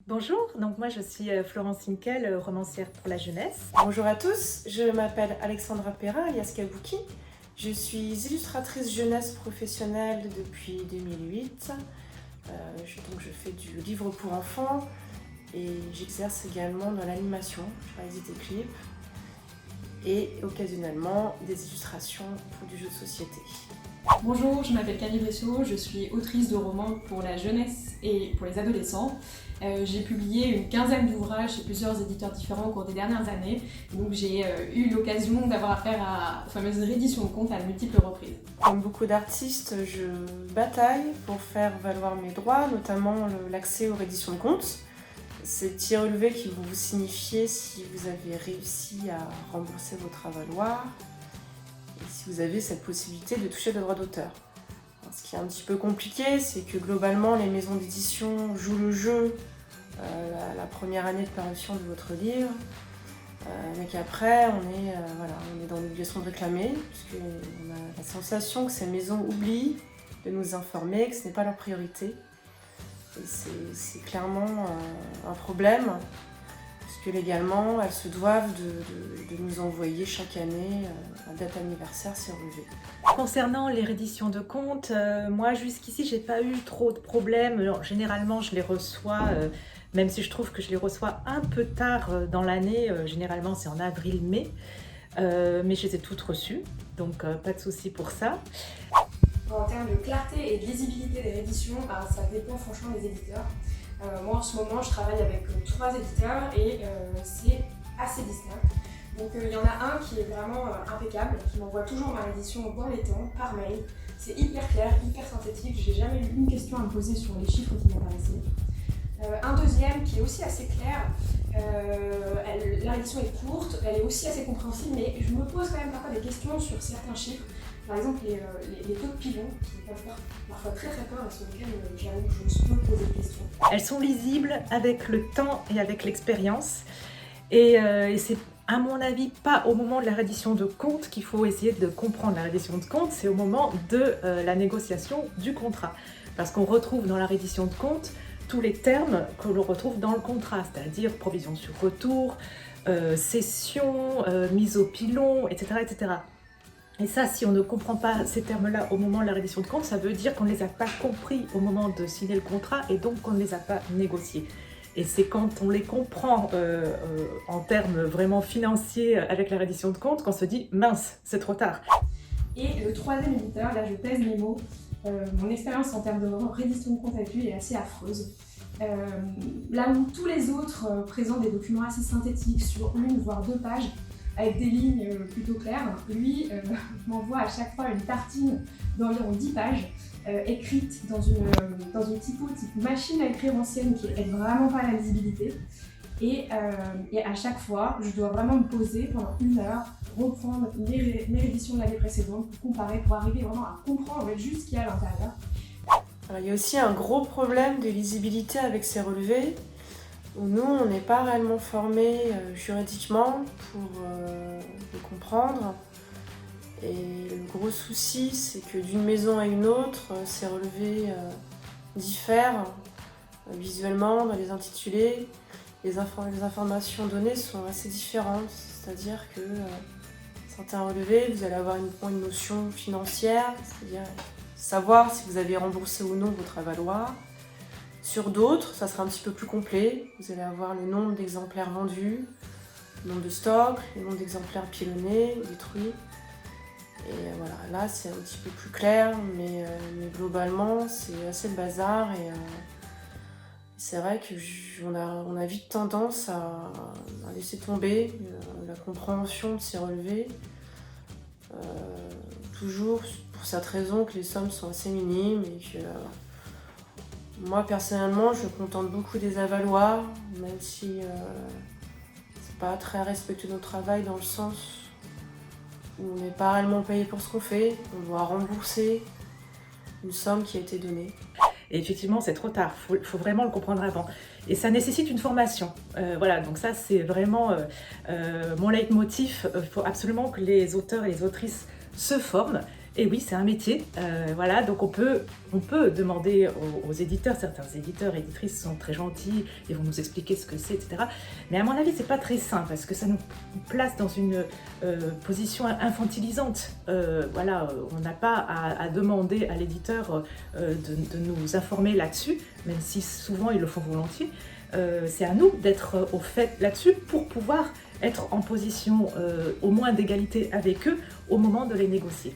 Bonjour, donc moi je suis Florence Hinkel, romancière pour la jeunesse. Bonjour à tous, je m'appelle Alexandra Perrin, alias Kabuki. Je suis illustratrice jeunesse professionnelle depuis 2008. Je fais du livre pour enfants et j'exerce également dans l'animation. Je réalise des clips et occasionnellement des illustrations pour du jeu de société. Bonjour, je m'appelle Camille Bressot, je suis autrice de romans pour la jeunesse et pour les adolescents. J'ai publié une quinzaine d'ouvrages chez plusieurs éditeurs différents au cours des dernières années. Donc j'ai eu l'occasion d'avoir affaire aux fameuses rééditions de contes à de multiples reprises. Comme beaucoup d'artistes, je bataille pour faire valoir mes droits, notamment l'accès aux rééditions de contes. Ces petits relevés qui vont vous signifier si vous avez réussi à rembourser votre avaloir et si vous avez cette possibilité de toucher le droit d'auteur. Ce qui est un petit peu compliqué, c'est que globalement les maisons d'édition jouent le jeu la première année de parution de votre livre, mais qu'après on est dans l'obligation de réclamer, puisqu'on a la sensation que ces maisons oublient de nous informer que ce n'est pas leur priorité. Et c'est clairement un problème, puisque légalement elles se doivent de nous envoyer chaque année à date anniversaire ces relevés. Concernant les rééditions de contes, moi jusqu'ici j'ai pas eu trop de problèmes. Alors, généralement je les reçois, même si je trouve que je les reçois un peu tard dans l'année, généralement c'est en avril-mai, mais je les ai toutes reçues, donc pas de souci pour ça. En termes de clarté et de lisibilité des rééditions, ça dépend franchement des éditeurs. Moi en ce moment je travaille avec 3 éditeurs et c'est assez distinct. Donc il y en a un qui est vraiment impeccable, qui m'envoie toujours ma réédition dans les temps, par mail. C'est hyper clair, hyper synthétique, j'ai jamais eu une question à me poser sur les chiffres qui m'apparaissaient. Un deuxième qui est aussi assez clair, la réédition est courte, elle est aussi assez compréhensible, mais je me pose quand même parfois des questions sur certains chiffres. Par exemple les taux de pilons qui peuvent faire parfois très peur et sur lesquels j'avoue que je me poser des questions. Elles sont lisibles avec le temps et avec l'expérience, et c'est à mon avis pas au moment de la réédition de compte qu'il faut essayer de comprendre la réédition de compte, c'est au moment de la négociation du contrat. Parce qu'on retrouve dans la réédition de compte tous les termes que l'on retrouve dans le contrat, c'est-à-dire provision sur retour, cession, mise au pilon, etc., etc. Et ça, si on ne comprend pas ces termes-là au moment de la réédition de compte, ça veut dire qu'on ne les a pas compris au moment de signer le contrat et donc qu'on ne les a pas négociés. Et c'est quand on les comprend en termes vraiment financiers avec la réédition de compte qu'on se dit « mince, c'est trop tard ». Et le troisième éditeur, là je pèse mes mots, mon expérience en termes de réédition de compte avec lui est assez affreuse. Là où tous les autres présentent des documents assez synthétiques sur 1 voire 2 pages, avec des lignes plutôt claires, lui m'envoie à chaque fois une tartine d'environ 10 pages, écrite dans une typo type machine à écrire ancienne qui aide vraiment pas à la lisibilité. Et à chaque fois, je dois vraiment me poser pendant 1 heure, reprendre mes rééditions de l'année précédente pour comparer, pour arriver vraiment à comprendre juste ce qu'il y a à l'intérieur. Alors, il y a aussi un gros problème de lisibilité avec ces relevés, où nous, on n'est pas réellement formés juridiquement pour les comprendre. Et le gros souci, c'est que d'une maison à une autre, ces relevés diffèrent visuellement dans les intitulés. Les informations données sont assez différentes, c'est-à-dire que certains relevés, vous allez avoir une notion financière, c'est-à-dire savoir si vous avez remboursé ou non votre avaloir. Sur d'autres, ça sera un petit peu plus complet. Vous allez avoir le nombre d'exemplaires vendus, le nombre de stocks, le nombre d'exemplaires pilonnés ou détruits. Et voilà, là c'est un petit peu plus clair, mais globalement c'est assez le bazar. Et c'est vrai qu'on a vite tendance à laisser tomber la compréhension de ces relevés. Toujours pour cette raison que les sommes sont assez minimes et que moi personnellement je me contente beaucoup des avaloirs, même si c'est pas très respectueux de notre travail dans le sens où on n'est pas réellement payé pour ce qu'on fait, on doit rembourser une somme qui a été donnée. Et effectivement, c'est trop tard, il faut vraiment le comprendre avant. Et ça nécessite une formation. Voilà, donc ça c'est vraiment mon leitmotiv. Il faut absolument que les auteurs et les autrices se forment Et oui, c'est un métier, voilà, donc on peut demander aux éditeurs, certains éditeurs et éditrices sont très gentils, ils vont nous expliquer ce que c'est, etc. Mais à mon avis, c'est pas très sain, parce que ça nous place dans une position infantilisante. Voilà, on n'a pas à demander à l'éditeur de nous informer là-dessus, même si souvent ils le font volontiers. C'est à nous d'être au fait là-dessus pour pouvoir être en position au moins d'égalité avec eux au moment de les négocier.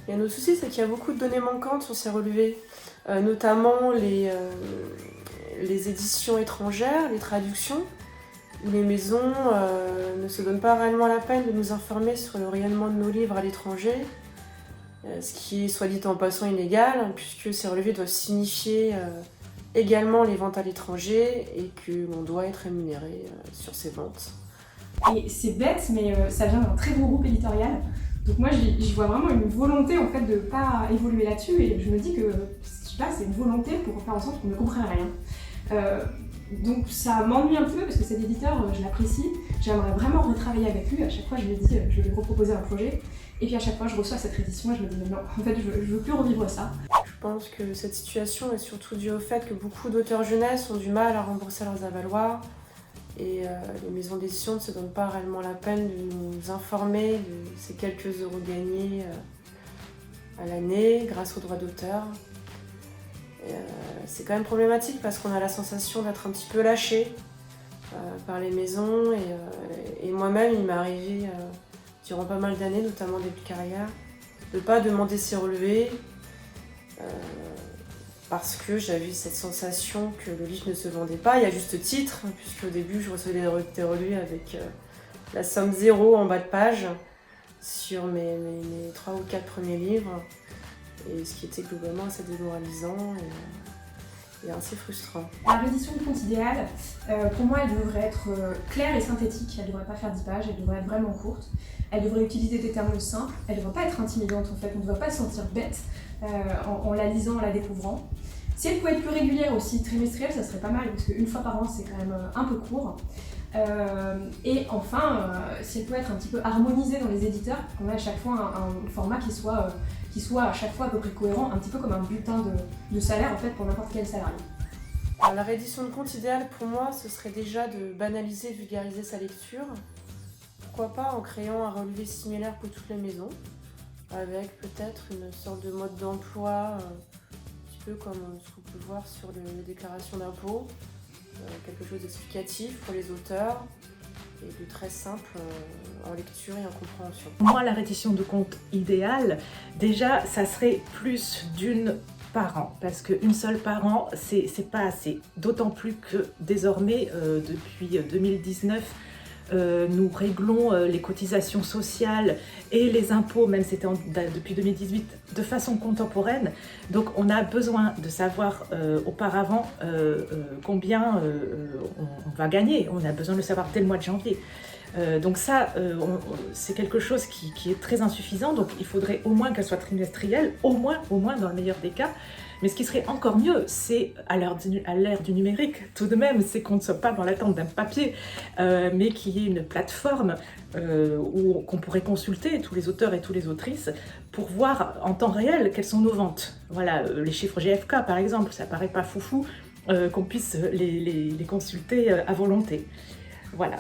Et un autre souci, c'est qu'il y a beaucoup de données manquantes sur ces relevés, notamment les éditions étrangères, les traductions, où les maisons ne se donnent pas réellement la peine de nous informer sur le rayonnement de nos livres à l'étranger, ce qui est, soit dit en passant, illégal, puisque ces relevés doivent signifier également les ventes à l'étranger et que l'on doit être rémunéré sur ces ventes. Et c'est bête, mais ça vient d'un très gros groupe éditorial. Donc moi, j'y vois vraiment une volonté en fait de pas évoluer là-dessus, et je me dis que, je sais pas, c'est une volonté pour faire en sorte qu'on ne comprenne rien. Donc ça m'ennuie un peu parce que cet éditeur, je l'apprécie, j'aimerais vraiment retravailler avec lui. À chaque fois, je lui dis, je vais lui reproposer un projet, et puis à chaque fois, je reçois cette édition et je me dis non, en fait, je veux plus revivre ça. Je pense que cette situation est surtout due au fait que beaucoup d'auteurs jeunesse ont du mal à rembourser leurs avaloirs. Et les maisons d'édition ne se donnent pas réellement la peine de nous informer de ces quelques euros gagnés à l'année grâce aux droits d'auteur. C'est quand même problématique parce qu'on a la sensation d'être un petit peu lâché par les maisons. Et moi-même, il m'est arrivé durant pas mal d'années, notamment début de carrière, de ne pas demander ces relevés. Parce que j'avais cette sensation que le livre ne se vendait pas, et à juste titre, puisque au début je recevais des relevés avec la somme 0 en bas de page sur mes 3 ou 4 premiers livres, et ce qui était globalement assez démoralisant et assez frustrant. La réédition de compte idéal, pour moi, elle devrait être claire et synthétique, elle ne devrait pas faire 10 pages, elle devrait être vraiment courte, elle devrait utiliser des termes simples, elle ne devrait pas être intimidante en fait, on ne devrait pas se sentir bête en la lisant, en la découvrant. Si elle pouvait être plus régulière aussi, trimestrielle, ça serait pas mal, parce qu'une fois par an, c'est quand même un peu court. Et enfin, si elle pouvait être un petit peu harmonisée dans les éditeurs, qu'on ait à chaque fois un format qui soit à chaque fois à peu près cohérent, un petit peu comme un bulletin de salaire en fait pour n'importe quel salarié. Alors, la réédition de compte idéal pour moi, ce serait déjà de banaliser et vulgariser sa lecture. Pourquoi pas en créant un relevé similaire pour toutes les maisons, avec peut-être une sorte de mode d'emploi, un petit peu comme ce qu'on peut voir sur les déclarations d'impôts, quelque chose d'explicatif pour les auteurs et de très simple en lecture et en compréhension. Moi, la réédition de compte idéale, déjà, ça serait plus d'une par an, parce qu'une seule par an, c'est pas assez. D'autant plus que désormais, depuis 2019, nous réglons les cotisations sociales et les impôts, même c'était depuis 2018, de façon contemporaine. Donc on a besoin de savoir auparavant combien on va gagner. On a besoin de le savoir dès le mois de janvier. Donc ça, c'est quelque chose qui est très insuffisant. Donc il faudrait au moins qu'elle soit trimestrielle, au moins dans le meilleur des cas. Mais ce qui serait encore mieux, c'est à l'ère du numérique, tout de même, c'est qu'on ne soit pas dans l'attente d'un papier, mais qu'il y ait une plateforme qu'on pourrait consulter, tous les auteurs et toutes les autrices, pour voir en temps réel quelles sont nos ventes. Voilà, les chiffres GFK par exemple, ça paraît pas foufou qu'on puisse les consulter à volonté. Voilà.